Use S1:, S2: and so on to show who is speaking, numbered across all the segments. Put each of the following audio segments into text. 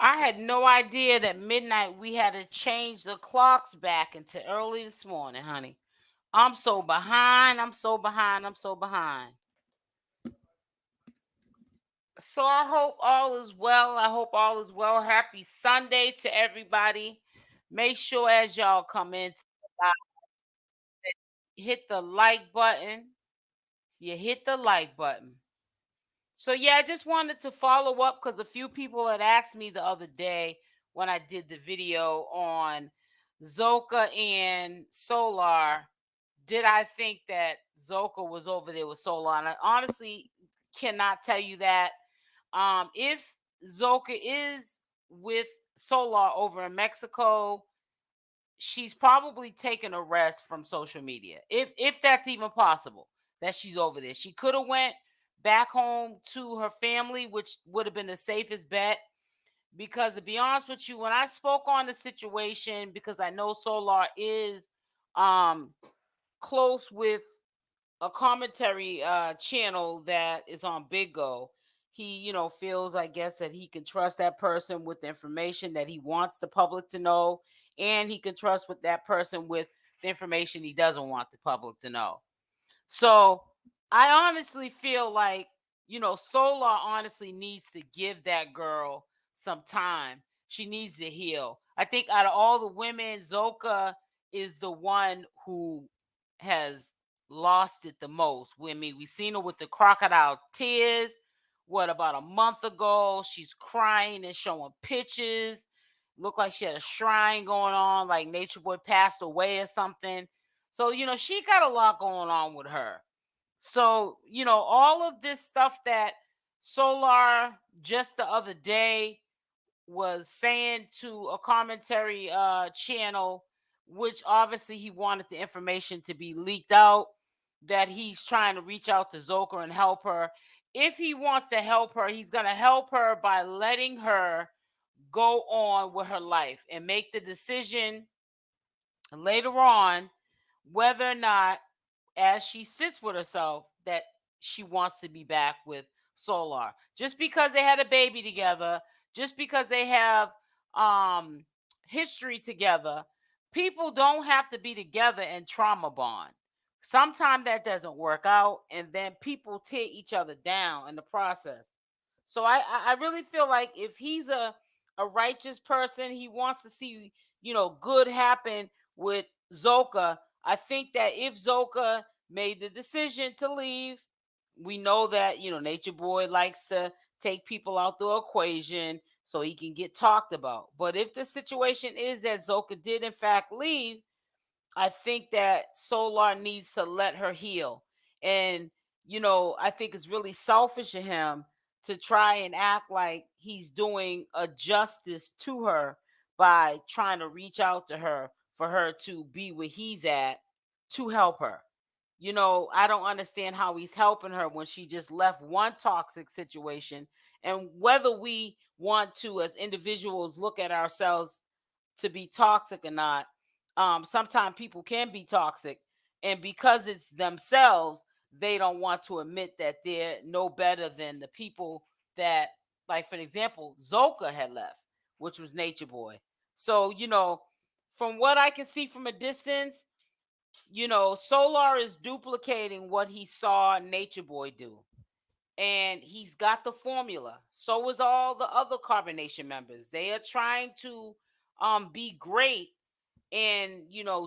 S1: I had no idea that midnight we had to change the clocks back into early this morning, honey. I'm so behind. I'm so behind. I'm so behind. So I hope all is well. I hope all is well. Happy Sunday to everybody. Make sure as y'all come in, hit the like button. You hit the like button. So yeah, I just wanted to follow up because a few people had asked me the other day when I did the video on Zoka and Solar. Did I think that Zoka was over there with Solar? And I honestly cannot tell you that. If Zoka is with Solar over in Mexico, she's probably taken a rest from social media. If that's even possible that she's over there. She could have went back home to her family, which would have been the safest bet. Because to be honest with you, when I spoke on the situation, because I know Solar is um close with a commentary channel that is on Big Go. He, feels, I guess, that he can trust that person with the information that he wants the public to know, and he can trust with that person with the information he doesn't want the public to know. So I honestly feel like, Solar honestly needs to give that girl some time. She needs to heal. I think out of all the women, Zoka is the one who has lost it the most. I mean, we seen her with the crocodile tears. What, about a month ago? She's crying and showing pictures. Looked like she had a shrine going on, like Nature Boy passed away or something. So, she got a lot going on with her. So, all of this stuff that Solar just the other day was saying to a commentary channel, which obviously he wanted the information to be leaked out, that he's trying to reach out to Zoka and help her. If he wants to help her, he's going to help her by letting her go on with her life and make the decision later on whether or not, as she sits with herself, that she wants to be back with Solar. Just because they had a baby together, just because they have um history together, people don't have to be together and trauma bond. Sometimes that doesn't work out, and then people tear each other down in the process. So I really feel like if he's a righteous person, he wants to see, good happen with Zoka. I think that if Zoka made the decision to leave, we know that, Nature Boy likes to take people out the equation so he can get talked about. But if the situation is that Zoka did in fact leave, I think that Solar needs to let her heal. And, I think it's really selfish of him to try and act like he's doing a justice to her by trying to reach out to her for her to be where he's at to help her. I don't understand how he's helping her when she just left one toxic situation. And whether we want to, as individuals, look at ourselves to be toxic or not, sometimes people can be toxic. And because it's themselves, they don't want to admit that they're no better than the people that, like, for example, Zoka had left, which was Nature Boy. So, from what I can see from a distance, Solar is duplicating what he saw Nature Boy do. And he's got the formula. So is all the other Carbonation members. They are trying to be great and,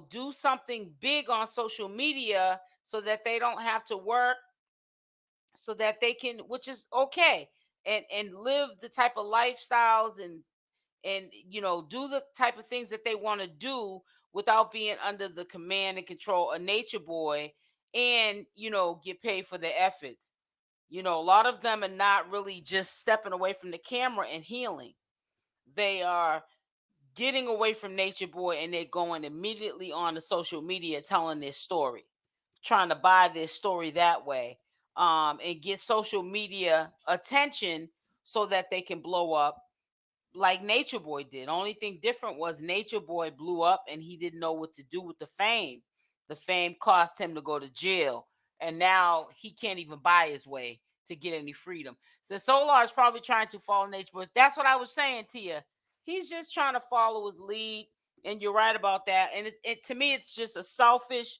S1: do something big on social media so that they don't have to work, so that they can, which is okay, and live the type of lifestyles and do the type of things that they want to do without being under the command and control of Nature Boy, and get paid for their efforts. A lot of them are not really just stepping away from the camera and healing. They are getting away from Nature Boy and they're going immediately on to social media telling their story, trying to buy their story that way, and get social media attention so that they can blow up like Nature Boy did. Only thing different was Nature Boy blew up and he didn't know what to do with the fame. The fame cost him to go to jail, and now he can't even buy his way. to get any freedom. So Solar is probably trying to follow Natureboy. That's what I was saying, Tia. He's just trying to follow his lead, and you're right about that. And to me, it's just a selfish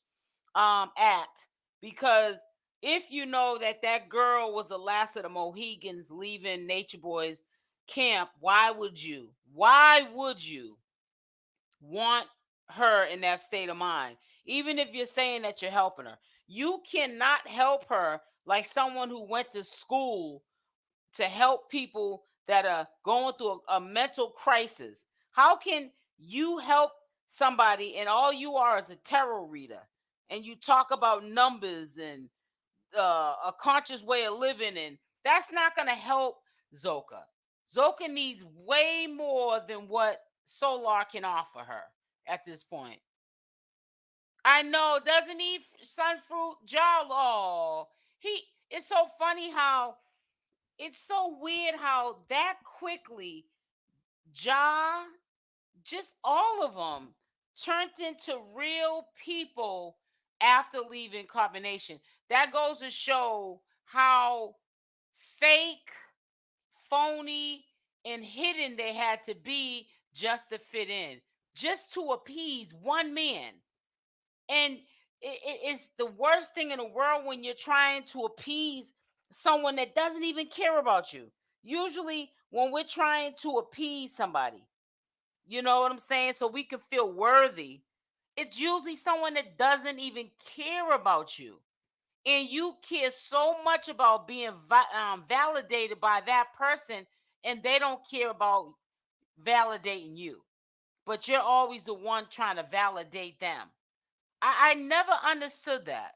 S1: act, because if you know that that girl was the last of the Mohegans leaving Natureboy's camp, why would you? Why would you want her in that state of mind? Even if you're saying that you're helping her, you cannot help her like someone who went to school to help people that are going through a mental crisis. How can you help somebody and all you are is a tarot reader, and you talk about numbers and a conscious way of living, and that's not going to help Zoca. Zoca needs way more than what Solar can offer her at this point. I know, doesn't he, Sunfruit Jal? Oh, it's so funny how it's so weird how that quickly Ja, just all of them turned into real people after leaving Carbonation. That goes to show how fake, phony, and hidden they had to be just to fit in, just to appease one man. And it's the worst thing in the world when you're trying to appease someone that doesn't even care about you. Usually, when we're trying to appease somebody, you know what I'm saying, so we can feel worthy, it's usually someone that doesn't even care about you. And you care so much about being validated by that person, and they don't care about validating you. But you're always the one trying to validate them. I never understood that.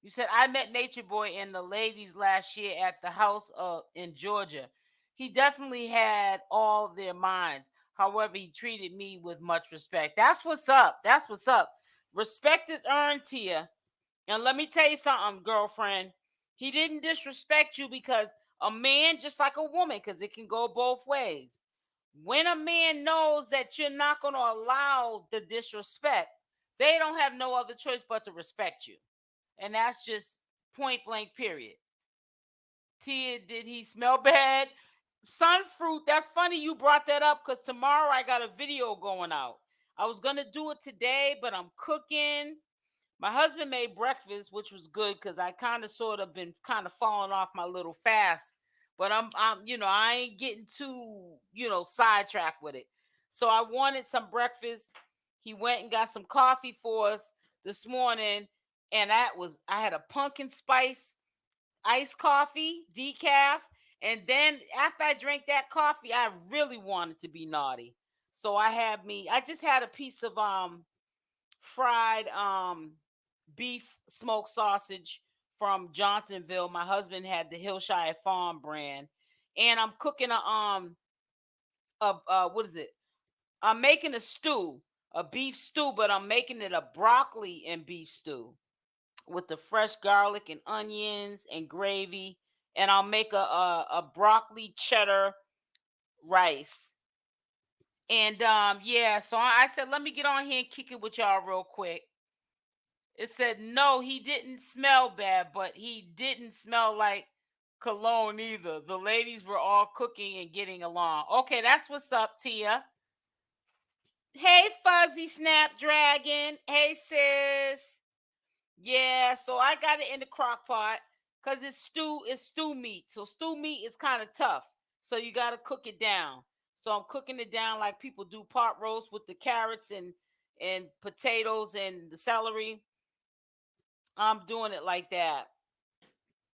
S1: You said, I met Natureboy and the ladies last year at the house in Georgia. He definitely had all their minds. However, he treated me with much respect. That's what's up. That's what's up. Respect is earned, Tia. And let me tell you something, girlfriend. He didn't disrespect you because a man, just like a woman, because it can go both ways. When a man knows that you're not going to allow the disrespect, they don't have no other choice but to respect you. And that's just point blank, period. Tia, did he smell bad? Sunfruit, that's funny you brought that up, because tomorrow I got a video going out. I was going to do it today, but I'm cooking. My husband made breakfast, which was good because I kind of sort of been kind of falling off my little fast. But I'm I ain't getting too, sidetracked with it. So I wanted some breakfast. He went and got some coffee for us this morning, and I had a pumpkin spice iced coffee, decaf, and then after I drank that coffee, I really wanted to be naughty. So I just had a piece of fried beef smoked sausage from Johnsonville. My husband had the Hillshire Farm brand, and I'm cooking what is it? I'm making a stew, a beef stew, but I'm making it a broccoli and beef stew with the fresh garlic and onions and gravy, and I'll make a broccoli cheddar rice. And yeah, so I said, let me get on here and kick it with y'all real quick. It said, no, he didn't smell bad, but he didn't smell like cologne either. The ladies were all cooking and getting along. Okay, that's what's up, Tia. Hey, Fuzzy Snapdragon. Hey, sis. Yeah, so I got it in the crock pot because it's stew meat. So stew meat is kind of tough. So you got to cook it down. So I'm cooking it down like people do pot roast with the carrots and potatoes and the celery. I'm doing it like that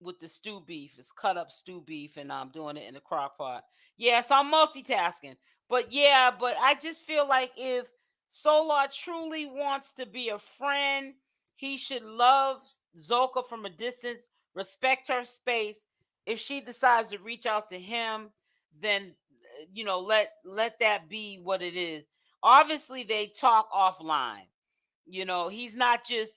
S1: with the stew beef. It's cut up stew beef, and I'm doing it in the crock pot. Yeah, so I'm multitasking. But yeah, but I just feel like if Solar truly wants to be a friend, he should love Zoca from a distance, respect her space. If she decides to reach out to him, then let that be what it is. Obviously, they talk offline. He's not just,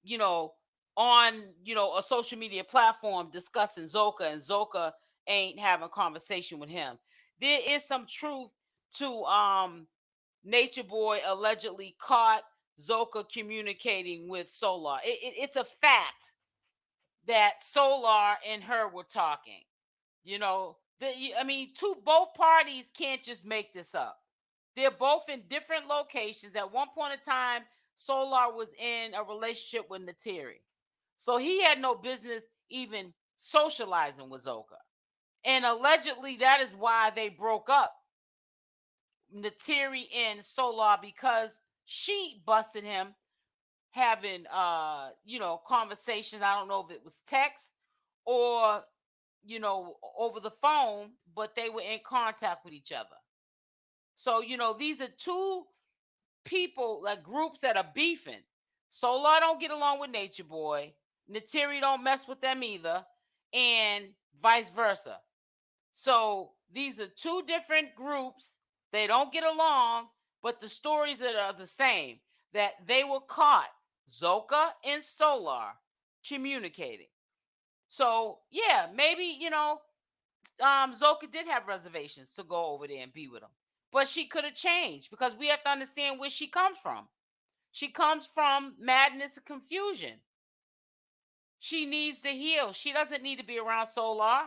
S1: you know, on, a social media platform discussing Zoca, and Zoca ain't having conversation with him. There is some truth to Natureboy allegedly caught Zoca communicating with Solar. It's a fact. that Solar and her were talking. I mean, both parties can't just make this up. They're both in different locations. At one point in time, Solar was in a relationship with Nateri. So he had no business even socializing with Zoca. And allegedly, that is why they broke up, Nateri and Solar, because she busted him having conversations. I don't know if it was text or over the phone, but they were in contact with each other. So these are two people, like groups, that are beefing. Solar don't get along with Natureboy. Nateri don't mess with them either, and vice versa. So these are two different groups. They don't get along, but the stories are the same. That they were caught, Zoca and Solar, communicating. So yeah, maybe Zoca did have reservations to go over there and be with him, but she could have changed, because we have to understand where she comes from. She comes from madness and confusion. She needs to heal. She doesn't need to be around Solar,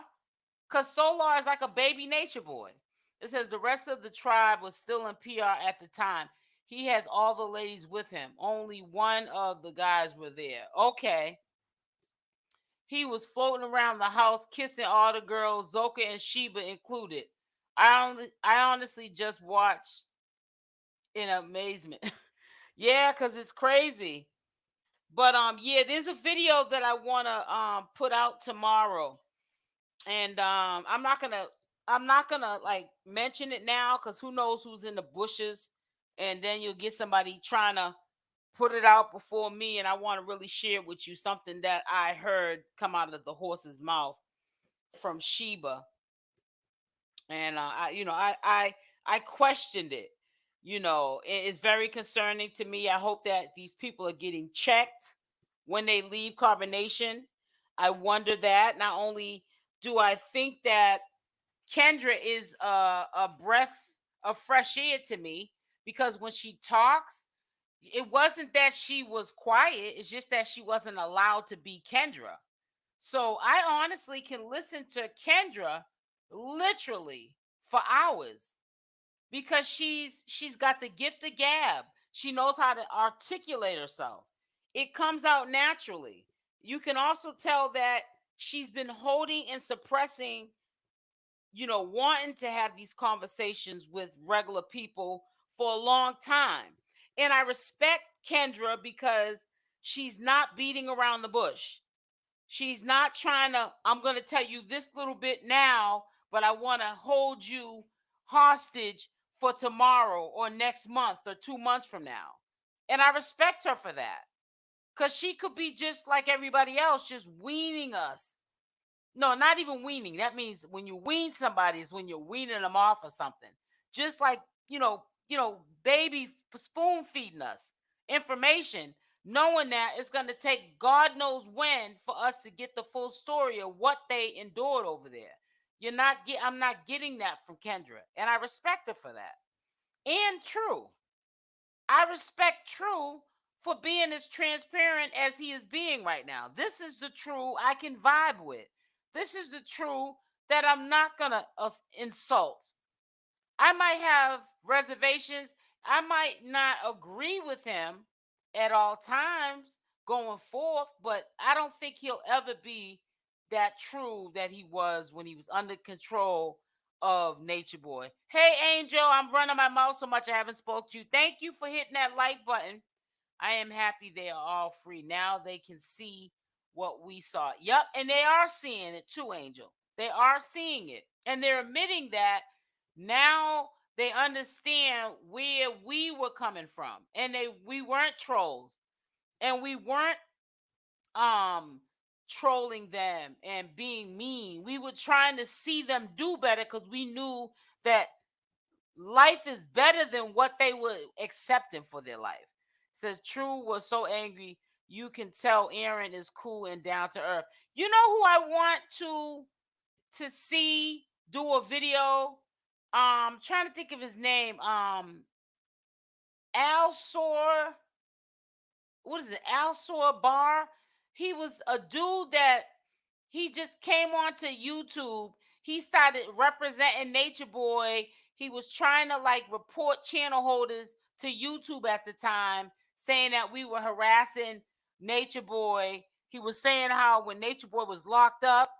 S1: because Solar is like a baby Natureboy. It says the rest of the tribe was still in PR at the time. He has all the ladies with him. Only one of the guys were there. Okay. He was floating around the house, kissing all the girls, Zoca and 𝗪𝗛𝗓 included. I honestly just watched in amazement. Yeah, because it's crazy. But yeah, there's a video that I wanna put out tomorrow. And I'm not gonna like mention it now, because who knows who's in the bushes, and then you'll get somebody trying to put it out before me, and I want to really share with you something that I heard come out of the horse's mouth from 𝗪𝗪𝗓. And I questioned it. It's very concerning to me. I hope that these people are getting checked when they leave carbonation. I wonder that. Not only do I think that KENDRA is a breath of fresh air to me, because when she talks, it wasn't that she was quiet, it's just that she wasn't allowed to be KENDRA. So I honestly can listen to KENDRA literally for hours, because she's got the gift of gab. She knows how to articulate herself. It comes out naturally. You can also tell that she's been holding and suppressing, wanting to have these conversations with regular people for a long time. And I respect KENDRA, because she's not beating around the bush. She's not trying to, I'm going to tell you this little bit now, but I want to hold you hostage for tomorrow or next month or 2 months from now. And I respect her for that, because she could be just like everybody else, just weaning us. No, not even weaning. That means when you wean somebody is when you're weaning them off or something. Just like, baby spoon feeding us information, knowing that it's going to take God knows when for us to get the full story of what they endured over there. I'm not getting that from KENDRA, and I respect her for that. And True. I respect True for being as transparent as he is being right now. This is the True I can vibe with. This is the True that I'm not going to insult. I might have reservations. I might not agree with him at all times going forth, but I don't think he'll ever be that True that he was when he was under control of Natureboy. Hey, Angel, I'm running my mouth so much I haven't spoke to you. Thank you for hitting that like button. I am happy they are all free. Now they can see what we saw. Yep, and they are seeing it too, Angel. They are seeing it. And they're admitting that now they understand where we were coming from. And we weren't trolls. And we weren't trolling them and being mean. We were trying to see them do better, because we knew that life is better than what they were accepting for their life. Says True was so angry, you can tell Aaron is cool and down to earth. You know who I want to see do a video? Trying to think of his name. Alsor. What is it? Alsor Bar. He was a dude that he just came onto YouTube. He started representing Nature Boy. He was trying to like report channel holders to YouTube at the time, saying that we were harassing Nature Boy. He was saying how when Nature Boy was locked up,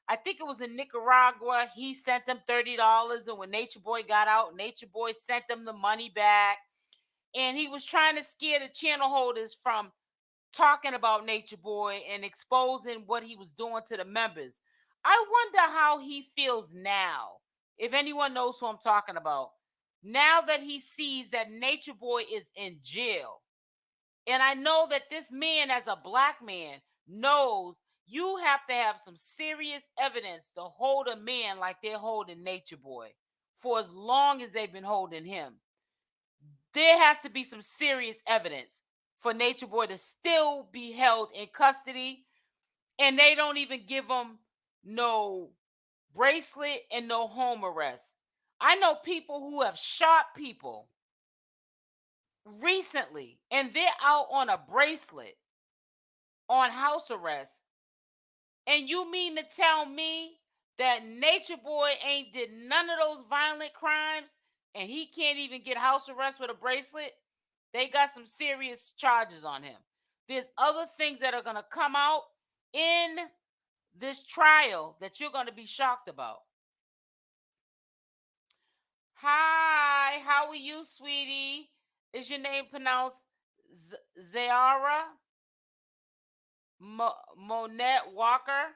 S1: I think it was in Nicaragua, he sent him $30. And when Nature Boy got out, Nature Boy sent him the money back. And he was trying to scare the channel holders from talking about Nature Boy and exposing what he was doing to the members. I wonder how he feels now. If anyone knows who I'm talking about, now that he sees that Nature Boy is in jail. And I know that this man, as a black man, knows you have to have some serious evidence to hold a man like they're holding Nature Boy for as long as they've been holding him. There has to be some serious evidence for Nature Boy to still be held in custody, and they don't even give him no bracelet and no home arrest. I know people who have shot people recently, and they're out on a bracelet on house arrest. And you mean to tell me that Nature Boy ain't did none of those violent crimes and he can't even get house arrest with a bracelet? They got some serious charges on him. There's other things that are going to come out in this trial that you're going to be shocked about. Hi, how are you, sweetie? Is your name pronounced Zayara Monette Walker?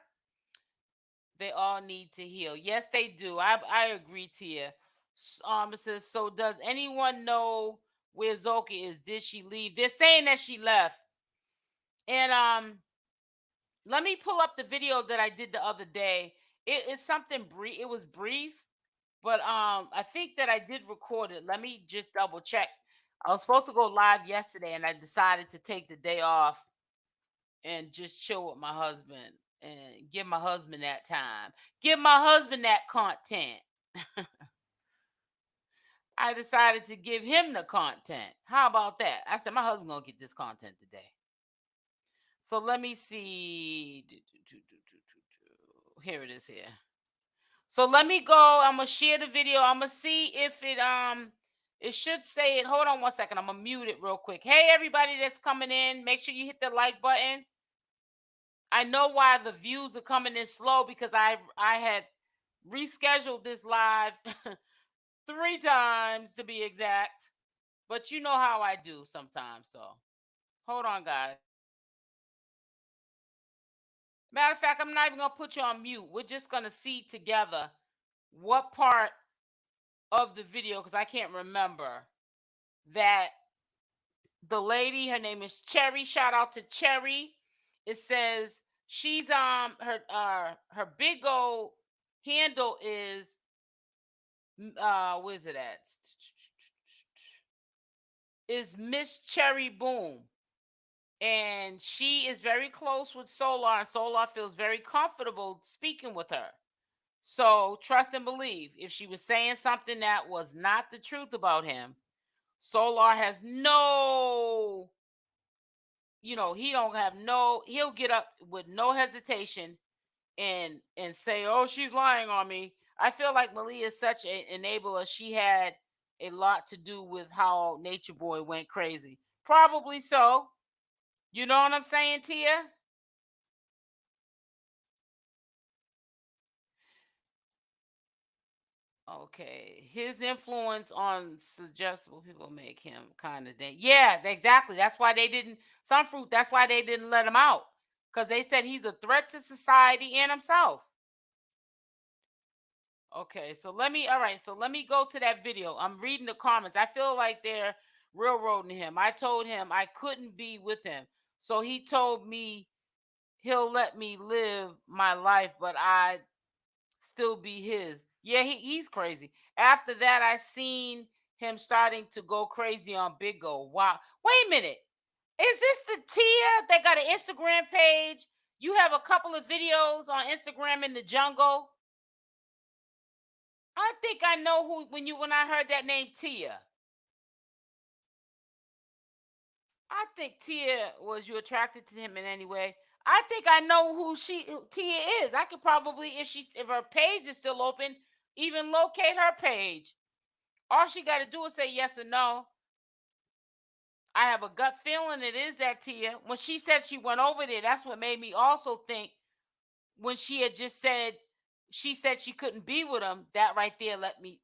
S1: They all need to heal. Yes, they do. I agree, Tia. It says, so does anyone know where Zoka is? Did she leave? They're saying that she left. And let me pull up the video that I did the other day. It's something brief. It was brief, but I think that I did record it. Let me just double check. I was supposed to go live yesterday, and I decided to take the day off and just chill with my husband and give my husband that time. Give my husband that content. I decided to give him the content. How about that? I said, my husband gonna get this content today. So let me see. Here it is here. So let me go. I'm gonna share the video. I'm gonna see if it should say it. Hold on one second. I'm gonna mute it real quick. Hey, everybody that's coming in, make sure you hit the like button. I know why the views are coming in slow because I had rescheduled this live 3 times to be exact. But you know how I do sometimes. So hold on, guys. Matter of fact, I'm not even gonna put you on mute. We're just gonna see together what part of the video, because I can't remember, that the lady, her name is Cherry. Shout out to Cherry. It says she's her big old handle is where is it at? Is Miss Cherry Boom. And she is very close with Solar, and Solar feels very comfortable speaking with her. So trust and believe. If she was saying something that was not the truth about him, Solar has no, he'll get up with no hesitation and say, oh, she's lying on me. I feel like Malia is such an enabler. She had a lot to do with how Nature Boy went crazy. Probably so. You know what I'm saying, Tia? Okay. His influence on suggestible people make him kind of yeah, exactly. That's why they didn't that's why they didn't let him out. Because they said he's a threat to society and himself. Okay, so let me go to that video. I'm reading the comments. I feel like they're railroading him. I told him I couldn't be with him. So he told me he'll let me live my life, but I still be his. Yeah, he's crazy. After that, I seen him starting to go crazy on Big O. Wow. Wait a minute. Is this the Tia that got an Instagram page? You have a couple of videos on Instagram in the jungle. I think I know who when I heard that name Tia. I think Tia, was you attracted to him in any way? I think I know who Tia is. I could probably, if her page is still open, even locate her page. All she got to do is say yes or no. I have a gut feeling it is that Tia. When she said she went over there, that's what made me also think when she had just said she said she couldn't be with him. That right there let me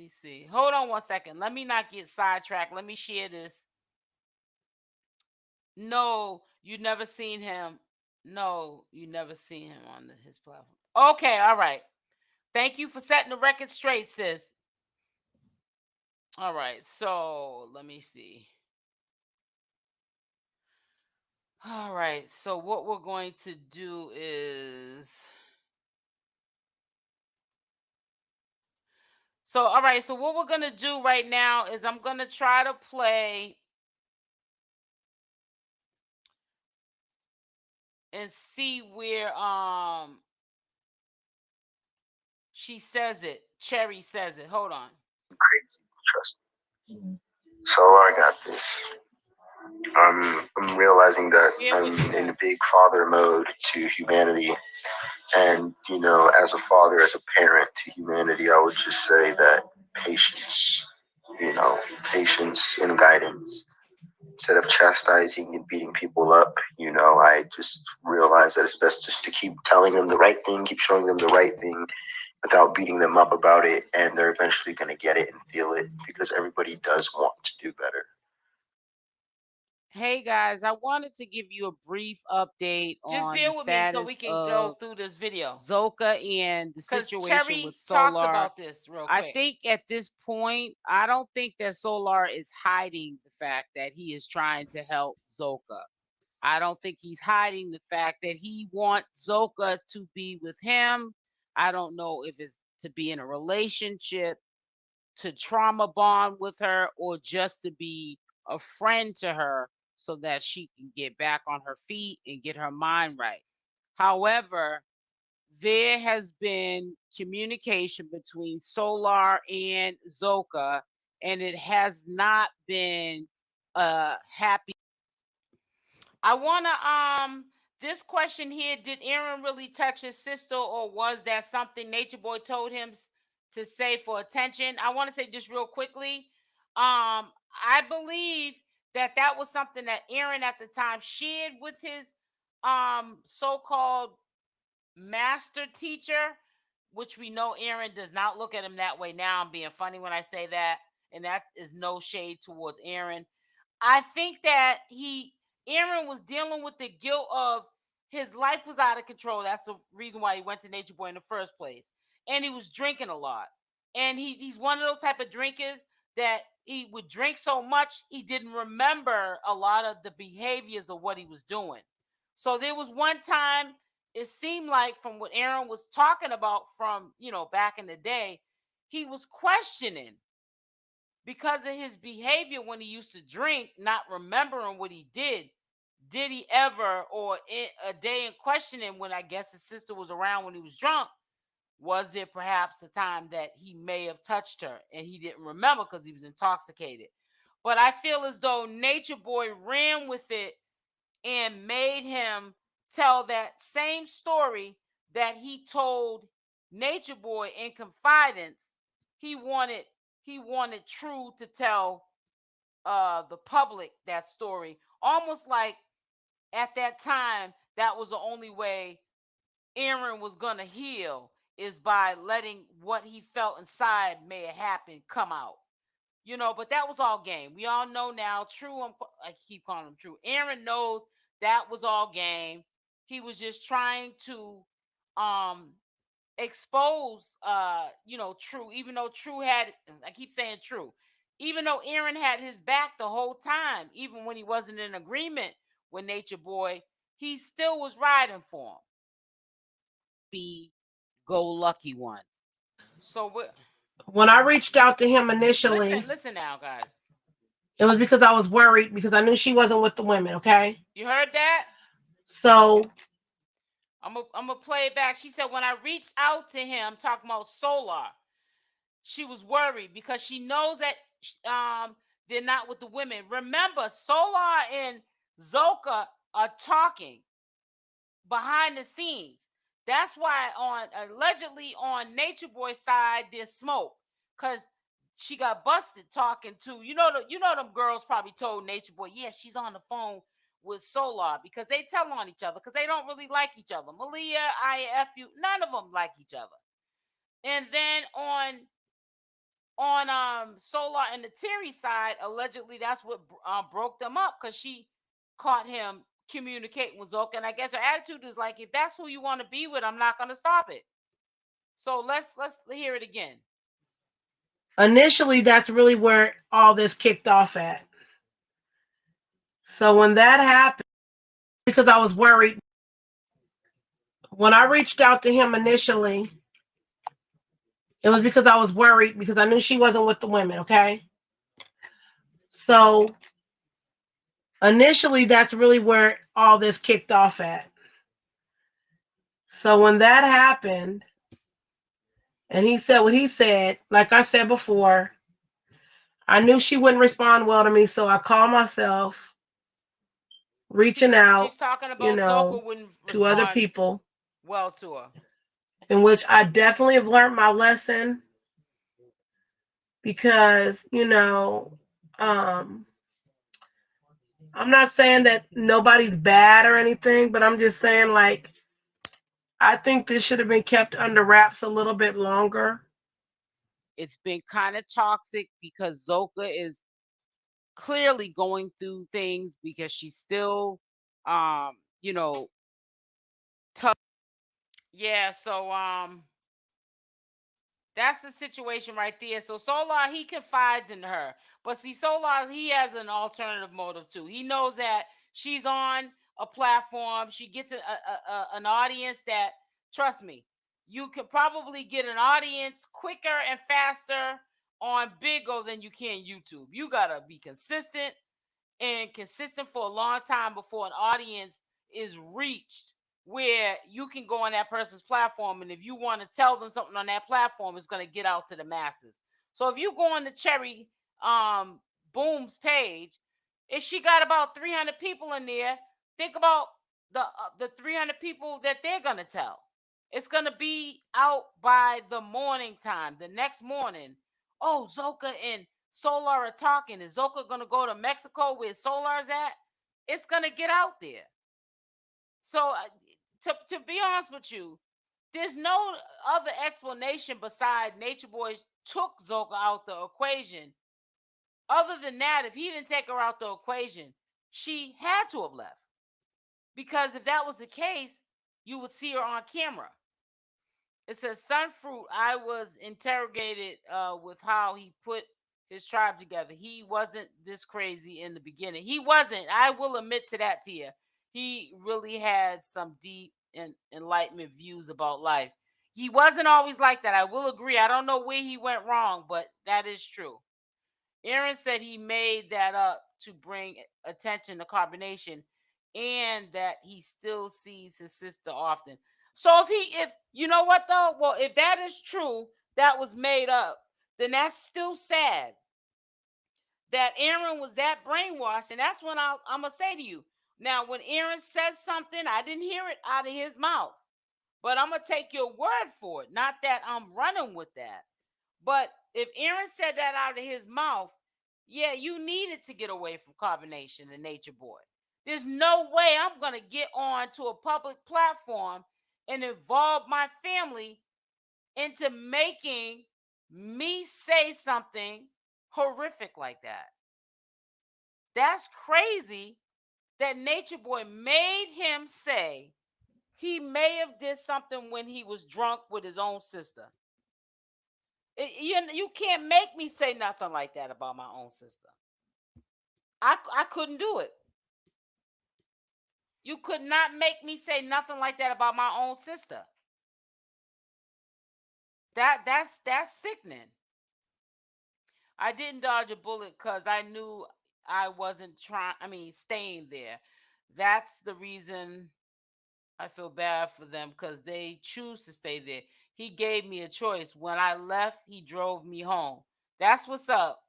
S1: see. Hold on one second. Let me not get sidetracked. Let me share this. No, you never seen him. No, you never seen him on his platform. Okay, all right. Thank you for setting the record straight, sis. All right, so let me see. All right, so what we're going to do is. So, all right, so what we're going to do right now is I'm going to try to play and see where she says it. Cherry says it. Hold on.
S2: Crazy, trust me. Solar got this. I'm realizing that I'm in a big father mode to humanity. And, you know, as a father, as a parent to humanity, I would just say that patience, you know, patience and guidance. Instead of chastising and beating people up, you know, I just realized that it's best just to keep telling them the right thing, keep showing them the right thing without beating them up about it. And they're eventually going to get it and feel it because everybody does want to do better.
S1: Hey guys, I wanted to give you a brief update on the status so we can go through this video.
S3: Zoca and the situation
S1: Cherry
S3: with
S1: talks
S3: Solar.
S1: about this real quick.
S3: I think at this point, I don't think that Solar is hiding the fact that he is trying to help Zoca. I don't think he's hiding the fact that he wants Zoca to be with him. I don't know if it's to be in a relationship, to trauma bond with her, or just to be a friend to her so that she can get back on her feet and get her mind right. However, there has been communication between Solar and Zoca, and it has not been happy.
S1: I wanna this question here, did Aaron really touch his sister, or was that something Nature Boy told him to say for attention? I want to say just real quickly. I believe that that was something that Aaron at the time shared with his so-called master teacher, which we know Aaron does not look at him that way now. I'm being funny when I say that, and that is no shade towards Aaron. I think that Aaron was dealing with the guilt of his life was out of control. That's the reason why he went to Nature Boy in the first place. And he was drinking a lot. And he's one of those type of drinkers that he would drink so much he didn't remember a lot of the behaviors of what he was doing. So there was one time it seemed like from what Aaron was talking about from, back in the day, he was questioning because of his behavior when he used to drink, not remembering what he did he ever, or a day in questioning when I guess his sister was around when he was drunk, was there perhaps a time that he may have touched her and he didn't remember because he was intoxicated? But I feel as though Nature Boy ran with it and made him tell that same story that he told Nature Boy in confidence. He wanted True to tell the public that story, almost like at that time that was the only way Aaron was gonna heal, is by letting what he felt inside may have happened come out. But that was all game. We all know now. True, I keep calling him True. Aaron knows that was all game. He was just trying to um expose True, even though True had, I keep saying True, even though Aaron had his back the whole time, even when he wasn't in agreement with Nature Boy, he still was riding for him.
S3: Be go lucky one.
S1: So
S4: when I reached out to him initially,
S1: listen now, guys.
S4: it was because I was worried because I knew she wasn't with the women. Okay,
S1: You heard that?
S4: so
S1: I'm gonna play it back. She said when I reached out to him talking about Solar, she was worried because she knows that they're not with the women. Remember, Solar and Zoca are talking behind the scenes. That's why allegedly on Natureboy's side there's smoke, because she got busted talking to them girls probably told Natureboy, yeah, she's on the phone with Solar, because they tell on each other because they don't really like each other. Iyah, Iyah, none of them like each other. And then on Solar and the Terry side, allegedly that's what broke them up, because she caught him communicating with Zoka, and I guess her attitude is like, if that's who you want to be with, I'm not going to stop it. So let's hear it again.
S4: Initially, that's really where all this kicked off at. So when that happened, because I was worried, when I reached out to him initially, it was because I was worried, because I knew she wasn't with the women, okay? So initially, that's really where all this kicked off at. So when that happened, and he said what he said, like I said before, I knew she wouldn't respond well to me, so I called myself, reaching out,
S1: she's talking about Zoka wouldn't
S4: to other people.
S1: Well to her.
S4: In which I definitely have learned my lesson, because, I'm not saying that nobody's bad or anything, but I'm just saying, like, I think this should have been kept under wraps a little bit longer.
S3: It's been kind of toxic because Zoka is clearly going through things, because she's still, tough.
S1: Yeah, so that's the situation right there. So Solar, he confides in her, but see, Solar, he has an alternative motive too. He knows that she's on a platform. She gets an audience that, trust me, you could probably get an audience quicker and faster on Bigo than you can YouTube. You gotta be consistent for a long time before an audience is reached where you can go on that person's platform, and if you want to tell them something on that platform, it's going to get out to the masses. So if you go on the Cherry Boom's page, if she got about 300 people in there, think about the 300 people that they're going to tell. It's going to be out by the morning time, the next morning. Oh, Zoka and Solar are talking. Is Zoka going to go to Mexico where Solar's at? It's going to get out there. So to be honest with you, there's no other explanation besides Natureboy took Zoka out the equation. Other than that, if he didn't take her out the equation, she had to have left. Because if that was the case, you would see her on camera. It says, Sunfruit, I was interrogated with how he put his tribe together. He wasn't this crazy in the beginning. He wasn't. I will admit to that, Tia. He really had some deep and enlightenment views about life. He wasn't always like that. I will agree. I don't know where he went wrong, but that is true. Aaron said he made that up to bring attention to carbonation, and that he still sees his sister often. So if you know what though, well, if that is true, that was made up, then that's still sad that Aaron was that brainwashed. And that's when I'm gonna say to you, now when Aaron says something, I didn't hear it out of his mouth, but I'm gonna take your word for it. Not that I'm running with that, but if Aaron said that out of his mouth, yeah, you needed to get away from carbonation and Natureboy. There's no way I'm gonna get on to a public platform and involve my family into making me say something horrific like that. That's crazy that Natureboy made him say he may have did something when he was drunk with his own sister. You can't make me say nothing like that about my own sister. I couldn't do it. You could not make me say nothing like that about my own sister. That's sickening. I didn't dodge a bullet because I knew I wasn't staying there. That's the reason I feel bad for them, because they choose to stay there. He gave me a choice. When I left, he drove me home. That's what's up.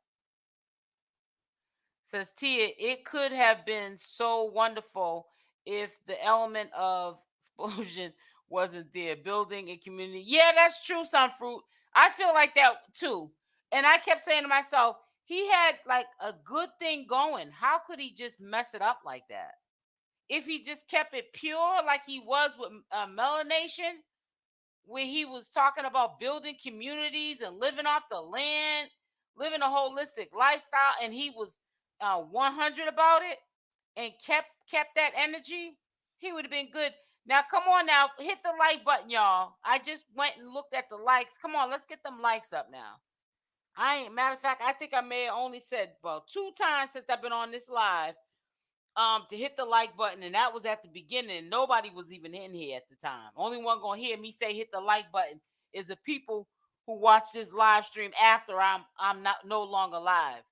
S1: Says Tia, it could have been so wonderful if the element of explosion wasn't there. Building a community. Yeah, that's true, Sunfruit. I feel like that too. And I kept saying to myself, he had like a good thing going. How could he just mess it up like that? If he just kept it pure like he was with Melanation, where he was talking about building communities and living off the land, living a holistic lifestyle, and he was 100 about it and kept that energy, he would have been good. Now, come on now, hit the like button, y'all. I just went and looked at the likes. Come on, let's get them likes up now. Matter of fact, I think I may have only said about 2 times since I've been on this live to hit the like button, and that was at the beginning, and nobody was even in here at the time. Only one gonna hear me say hit the like button is the people who watch this live stream after I'm not no longer live.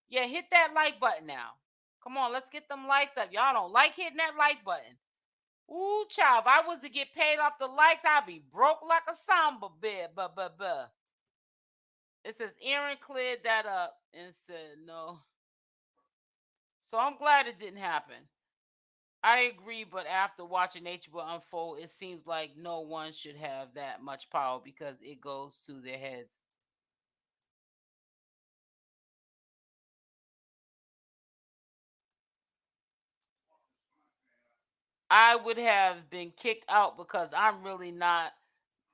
S1: Yeah, hit that like button now. Come on, let's get them likes up. Y'all don't like hitting that like button. Ooh, child, if I was to get paid off the likes, I'd be broke like a samba bear. It says Aaron cleared that up and said no. So I'm glad it didn't happen. I agree, but after watching Natureboy unfold, it seems like no one should have that much power because it goes to their heads. I would have been kicked out because I'm really not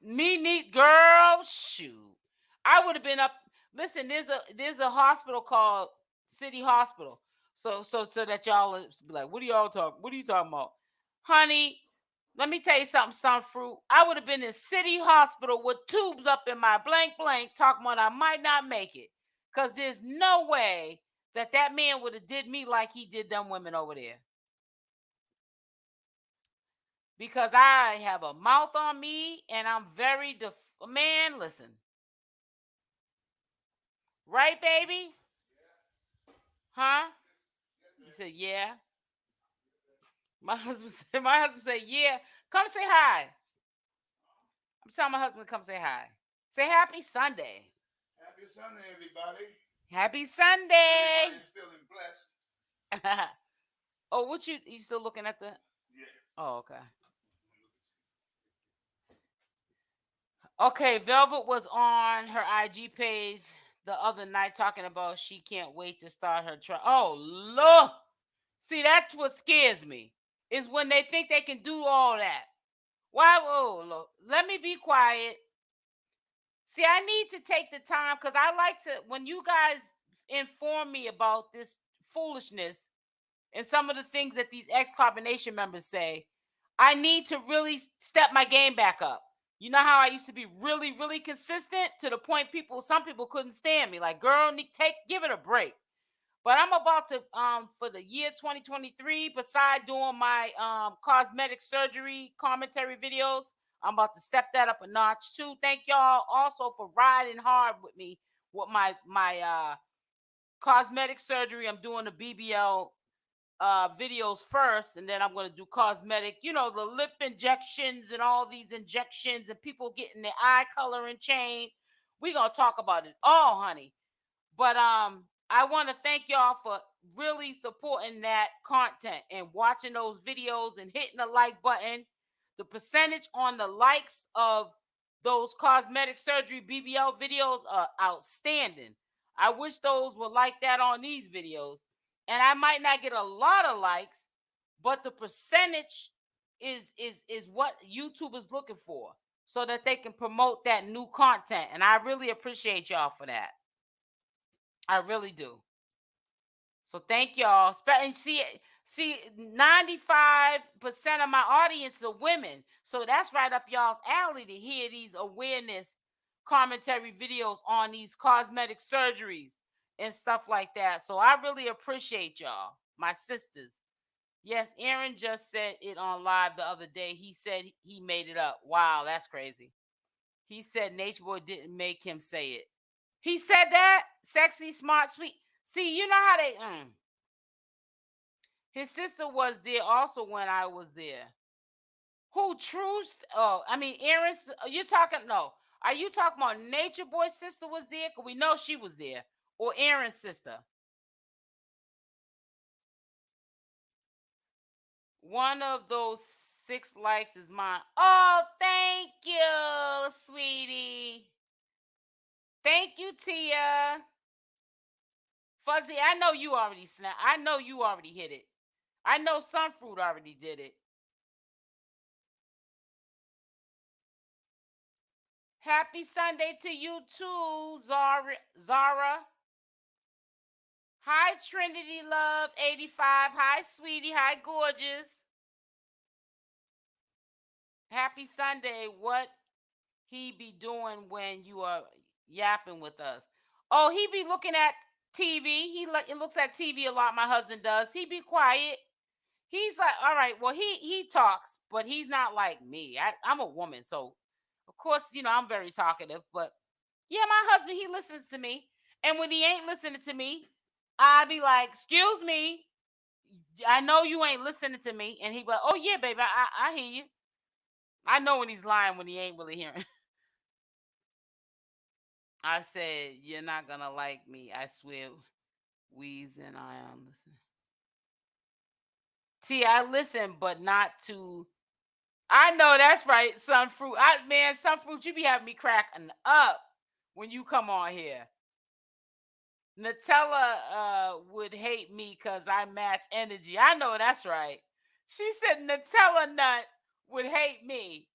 S1: me neat girl. Shoot, I would have been up. Listen, there's a hospital called City Hospital. So that y'all be like, what are you talking about? Honey, let me tell you something, Sunfruit. I would have been in City Hospital with tubes up in my blank talking about I might not make it. Because there's no way that man would have did me like he did them women over there. Because I have a mouth on me and I'm very man, listen. Right, baby? Huh? You said, yeah. My husband said, yeah. Come say hi. I'm telling my husband to come say hi. Say happy Sunday.
S5: Happy Sunday, everybody.
S1: Happy Sunday.
S5: Everybody's feeling blessed.
S1: Oh, what you still looking at the?
S5: Yeah.
S1: Oh, okay. Okay, Velvet was on her IG page the other night talking about she can't wait to start her trial. Oh, look. See, that's what scares me. Is when they think they can do all that. Why? Oh, look. Let me be quiet. See, I need to take the time because I like to, when you guys inform me about this foolishness and some of the things that these 𝗪𝗀 Nation members say, I need to really step my game back up. You know how I used to be really, really consistent to the point some people couldn't stand me. Like, girl, give it a break. But I'm about to, for the year 2023, besides doing my cosmetic surgery commentary videos, I'm about to step that up a notch too. Thank y'all also for riding hard with me with my cosmetic surgery. I'm doing the BBL videos first, and then I'm going to do cosmetic, the lip injections and all these injections and people getting their eye coloring changed. We're going to talk about it all, honey. But I want to thank y'all for really supporting that content and watching those videos and hitting the like button. The percentage on the likes of those cosmetic surgery BBL videos are outstanding. I wish those were like that on these videos. And I might not get a lot of likes, but the percentage is what YouTube is looking for so that they can promote that new content. And I really appreciate y'all for that. I really do. So thank y'all. And see, 95% of my audience are women. So that's right up y'all's alley to hear these awareness commentary videos on these cosmetic surgeries and stuff like that. So I really appreciate y'all, my sisters. Yes, Aaron just said it on live the other day. He said he made it up. Wow, that's crazy. He said Natureboy didn't make him say it. He said that? Sexy, smart, sweet. See, you know how they... His sister was there also when I was there. Who, Truth? Oh, I mean, Aaron's... You're talking... No. Are you talking about Natureboy's sister was there? Because we know she was there. Or Aaron's sister? One of those 6 likes is mine. Oh, thank you, sweetie. Thank you, Tia. Fuzzy, I know you already snapped. I know you already hit it. I know Sunfruit already did it. Happy Sunday to you too, Zara. Hi, Trinity Love 85. Hi, sweetie. Hi, gorgeous. Happy Sunday. What he be doing when you are yapping with us? Oh, he be looking at TV. He looks at TV a lot. My husband does. He be quiet. He's like, all right. Well, he talks, but he's not like me. I'm a woman, so of course, I'm very talkative. But yeah, my husband, he listens to me, and when he ain't listening to me, I be like, excuse me, I know you ain't listening to me, and he be like, oh yeah, baby, I hear you. I know when he's lying when he ain't really hearing. I said, you're not gonna like me. I swear. Weez and Ion listen. See, I listen, but not to. I know that's right, Sunfruit. Sunfruit, you be having me cracking up when you come on here. Nutella would hate me because I match energy. I know that's right. She said Nutella Nut would hate me.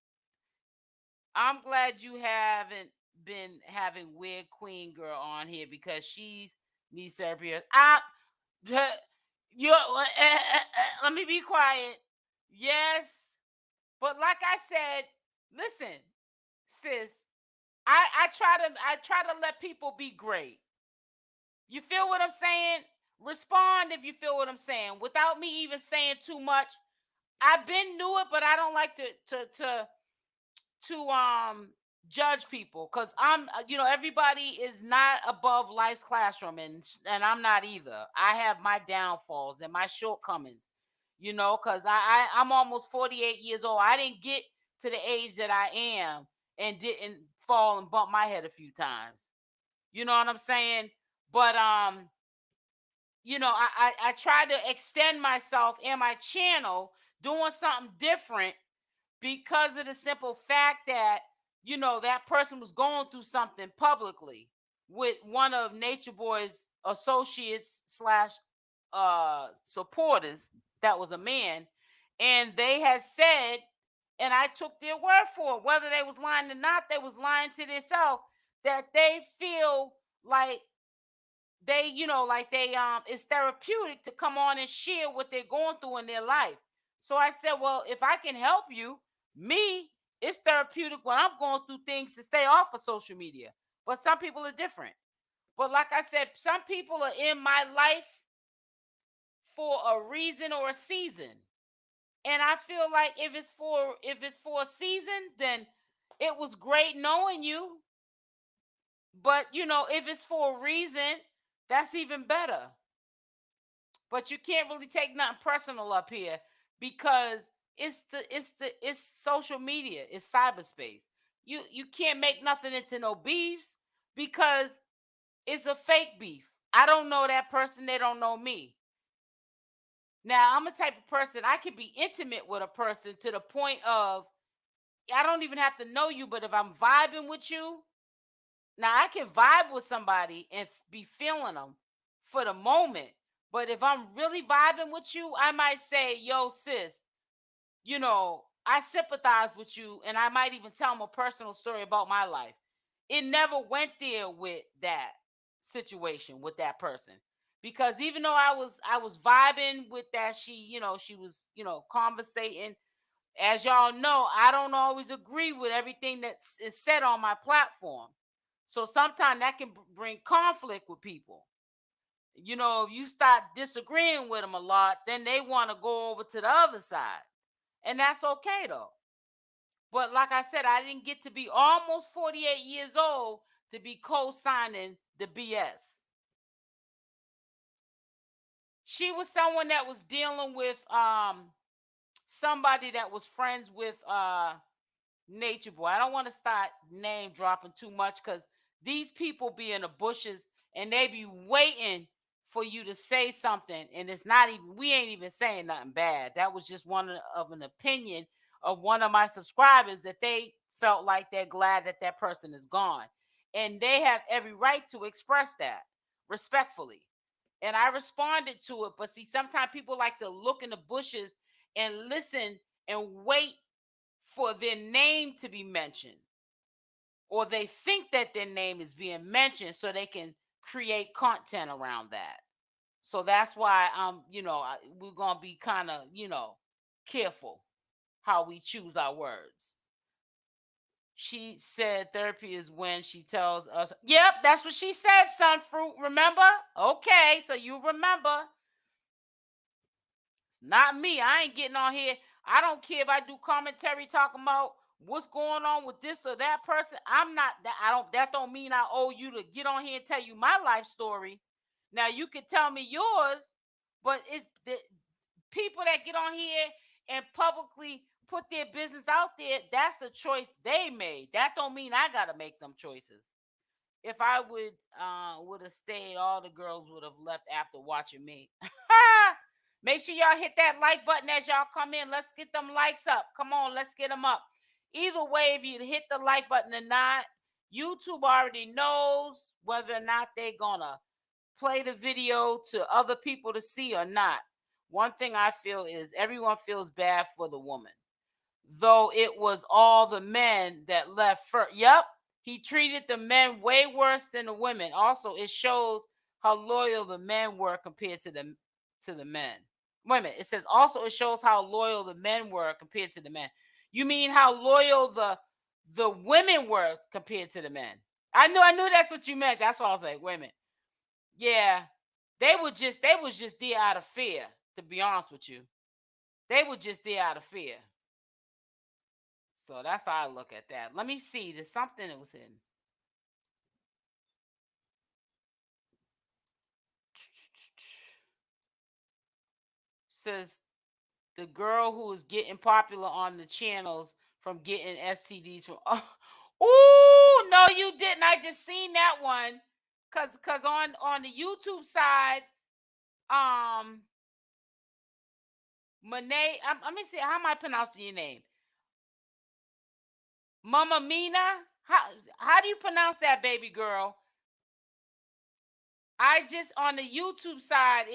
S1: I'm glad you haven't been having Weird Queen Girl on here because she needs therapy. Let me be quiet. Yes, but like I said, listen, sis. I try to let people be great. You feel what I'm saying? Respond if you feel what I'm saying without me even saying too much. I've been knew it, but I don't like to judge people because I'm everybody is not above life's classroom and I'm not either. I have my downfalls and my shortcomings, because I'm almost 48 years old. I didn't get to the age that I am and didn't fall and bump my head a few times. You know what I'm saying? But I try to extend myself in my channel doing something different because of the simple fact that that person was going through something publicly with one of Natureboy's associates slash supporters that was a man, and they had said, and I took their word for it, whether they was lying or not, they was lying to themselves, that they feel like they it's therapeutic to come on and share what they're going through in their life. So I said, well, if I can help you, it's therapeutic when I'm going through things to stay off of social media. But some people are different. But like I said, some people are in my life for a reason or a season. And I feel like if it's for a season, then it was great knowing you. But if it's for a reason, that's even better. But you can't really take nothing personal up here because it's social media, it's cyberspace. You can't make nothing into no beefs because it's a fake beef. I don't know that person, they don't know me. Now, I'm a type of person, I can be intimate with a person to the point of I don't even have to know you, but if I'm vibing with you, now I can vibe with somebody and be feeling them for the moment. But if I'm really vibing with you, I might say, yo, sis, I sympathize with you. And I might even tell them a personal story about my life. It never went there with that situation with that person. Because even though I was vibing with that, she was, conversating. As y'all know, I don't always agree with everything that is said on my platform. So sometimes that can bring conflict with people. If you start disagreeing with them a lot, then they want to go over to the other side. And that's okay, though. But like I said, I didn't get to be almost 48 years old to be co-signing the BS. She was someone that was dealing with somebody that was friends with Natureboy. I don't want to start name dropping too much because these people be in the bushes and they be waiting for you to say something, and it's not even, we ain't even saying nothing bad. That was just one of an opinion of one of my subscribers, that they felt like they're glad that that person is gone, and they have every right to express that respectfully. And I responded to it. But see, sometimes people like to look in the bushes and listen and wait for their name to be mentioned, or they think that their name is being mentioned so they can create content around that. So that's why we're gonna be kind of careful how we choose our words. She said therapy is when she tells us, yep, that's what she said, Sunfruit. Remember? Okay, so you remember. It's not me. I ain't getting on here. I don't care if I do commentary talking about what's going on with this or that person. I'm not that. That don't mean I owe you to get on here and tell you my life story. Now you can tell me yours, but it's the people that get on here and publicly put their business out there. That's the choice they made. That don't mean I gotta make them choices. If I would have stayed, all the girls would have left after watching me. Make sure y'all hit that like button as y'all come in. Let's get them likes up. Come on, let's get them up. Either way, if you hit the like button or not, YouTube already knows whether or not they're gonna play the video to other people to see or not. One thing I feel is everyone feels bad for the woman, though it was all the men that left first. Yep, he treated the men way worse than the women. Also, it shows how loyal the men were compared to the men. Wait a minute. It says also it shows how loyal the men were compared to the men. You mean how loyal the women were compared to the men? I knew that's what you meant. That's why I was like, wait a minute. Yeah, they was just there out of fear. To be honest with you, they were just there out of fear. So that's how I look at that. Let me see. There's something that was in. Says the girl who is getting popular on the channels from getting STDs from. Oh no, you didn't. I just seen that one. Cause on the YouTube side, Monet. Let me see. How am I pronouncing your name? Mama Mina. How do you pronounce that, baby girl? I just on the YouTube side,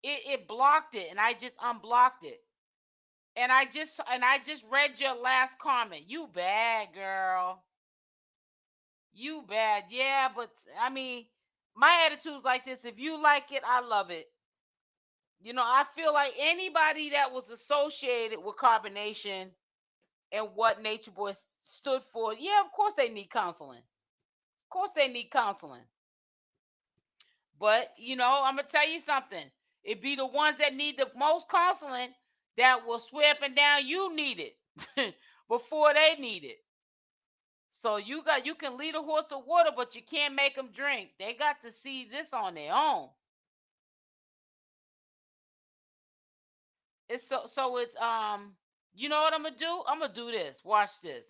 S1: it blocked it, and I just unblocked it. And I just read your last comment. You bad, girl. You bad. Yeah, but I mean, my attitude's like this. If you like it, I love it. I feel like anybody that was associated with carbonation and what Natureboy stood for, yeah, of course they need counseling. Of course they need counseling. But, I'm going to tell you something. It be the ones that need the most counseling that will swear up and down you need it before they need it. So you can lead a horse to water, but you can't make them drink. They got to see this on their own. It's so it's you know what I'm gonna do? I'm gonna do this. Watch this.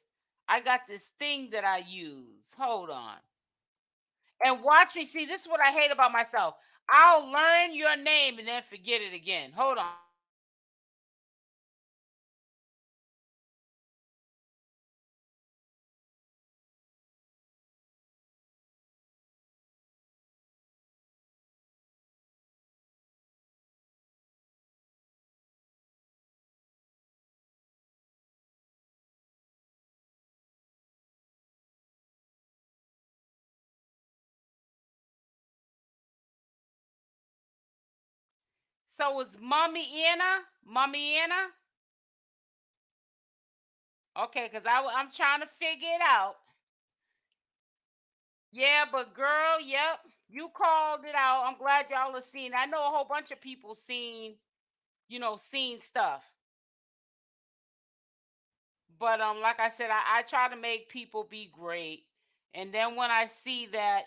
S1: I got this thing that I use. Hold on. And watch me. See, this is what I hate about myself. I'll learn your name and then forget it again. Hold on. So it's Mommy Anna? Mommy Anna? Okay, because I'm trying to figure it out. Yeah, but girl, yep, you called it out. I'm glad y'all have seen. I know a whole bunch of people seen stuff. But like I said, I try to make people be great. And then when I see that,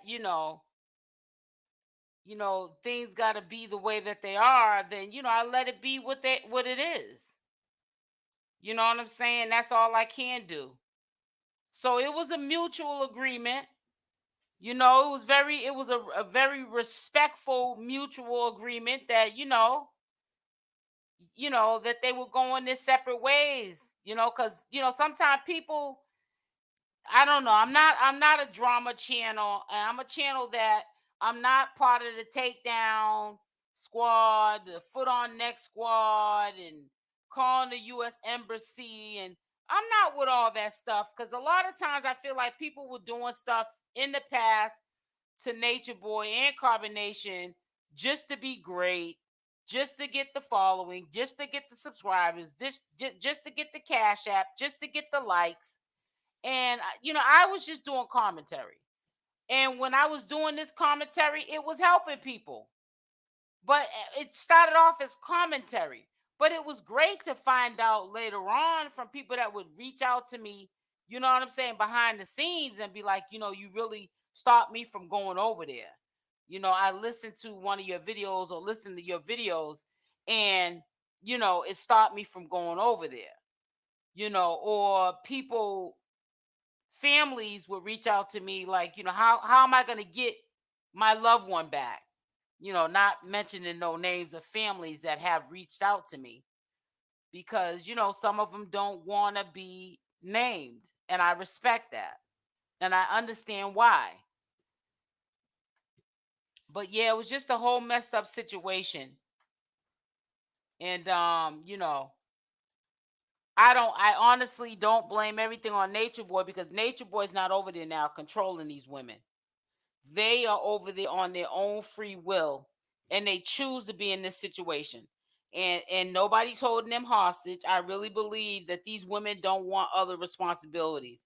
S1: things gotta be the way that they are, then I let it be what it is. You know what I'm saying? That's all I can do. So it was a mutual agreement. You know, it was a very respectful mutual agreement that, that they were going their separate ways, because, sometimes people, I don't know. I'm not a drama channel. I'm a channel that I'm not part of the takedown squad, the foot on neck squad, and calling the US Embassy. And I'm not with all that stuff, because a lot of times I feel like people were doing stuff in the past to Nature Boy and Carbonation just to be great, just to get the following, just to get the subscribers, just to get the cash app, just to get the likes. And I was just doing commentary. And when I was doing this commentary, it was helping people. But it started off as commentary. But it was great to find out later on from people that would reach out to me, you know what I'm saying, behind the scenes, and be like, you really stopped me from going over there. I listened to one of your videos or listened to your videos, and it stopped me from going over there. Or people, families would reach out to me like, how am I going to get my loved one back? Not mentioning no names of families that have reached out to me, because some of them don't want to be named, and I respect that, and I understand why. But yeah, it was just a whole messed up situation. And I honestly don't blame everything on Nature Boy, because Nature Boy's not over there now controlling these women. They are over there on their own free will, and they choose to be in this situation. And nobody's holding them hostage. I really believe that these women don't want other responsibilities.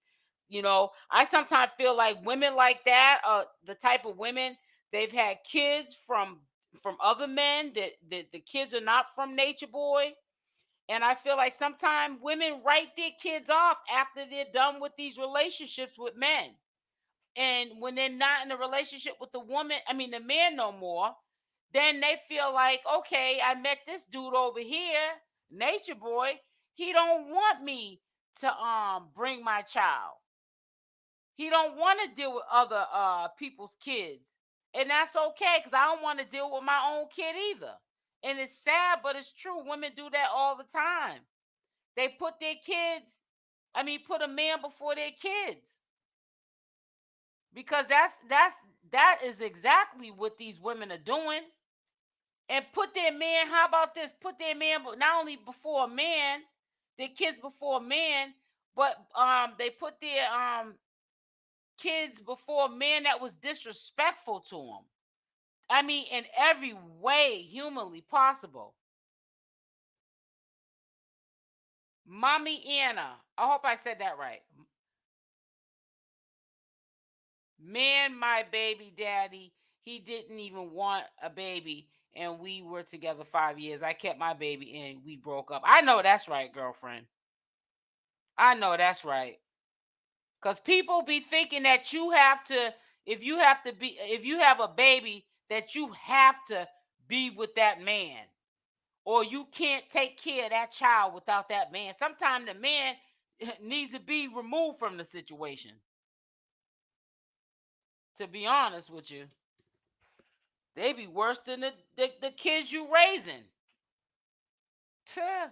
S1: I sometimes feel like women like that are the type of women, they've had kids from other men, that the kids are not from Nature Boy. And I feel like sometimes women write their kids off after they're done with these relationships with men. And when they're not in a relationship with the woman, the man no more, then they feel like, okay, I met this dude over here, Nature Boy. He don't want me to bring my child. He don't want to deal with other people's kids. And that's okay, because I don't want to deal with my own kid either. And it's sad, but it's true. Women do that all the time. They put their kids, put a man before their kids. Because that is exactly what these women are doing. And put their man, how about this? Put their man not only before a man, their kids before a man, but they put their kids before a man that was disrespectful to them. In every way humanly possible. Mommy Anna, I hope I said that right. Man, my baby daddy, he didn't even want a baby, and we were together 5 years. I kept my baby, and we broke up. I know that's right, girlfriend. I know that's right. Because people be thinking that you have to, if you have a baby, that you have to be with that man, or you can't take care of that child without that man. Sometimes the man needs to be removed from the situation. To be honest with you, they be worse than the kids you raising. Tuh.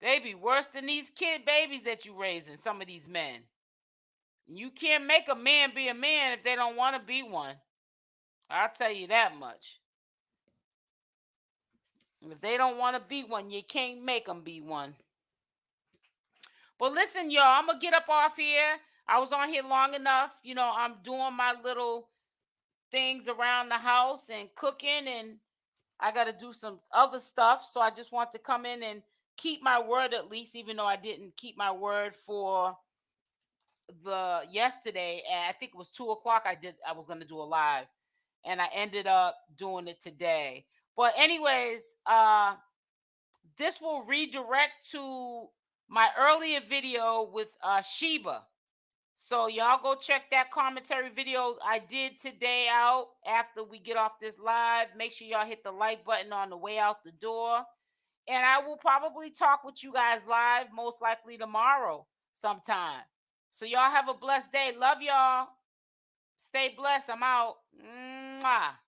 S1: They be worse than these babies that you raising, some of these men. You can't make a man be a man if they don't want to be one. I'll tell you that much. If they don't want to be one, you can't make them be one. But listen, y'all, I'm going to get up off here. I was on here long enough. I'm doing my little things around the house and cooking, and I got to do some other stuff. So I just want to come in and keep my word, at least, even though I didn't keep my word for the yesterday. I think it was 2:00. I was going to do a live, and I ended up doing it today. But anyways, this will redirect to my earlier video with Sheba. So y'all go check that commentary video I did today out after we get off this live. Make sure y'all hit the like button on the way out the door. And I will probably talk with you guys live most likely tomorrow sometime. So y'all have a blessed day. Love y'all. Stay blessed. I'm out. Mwah.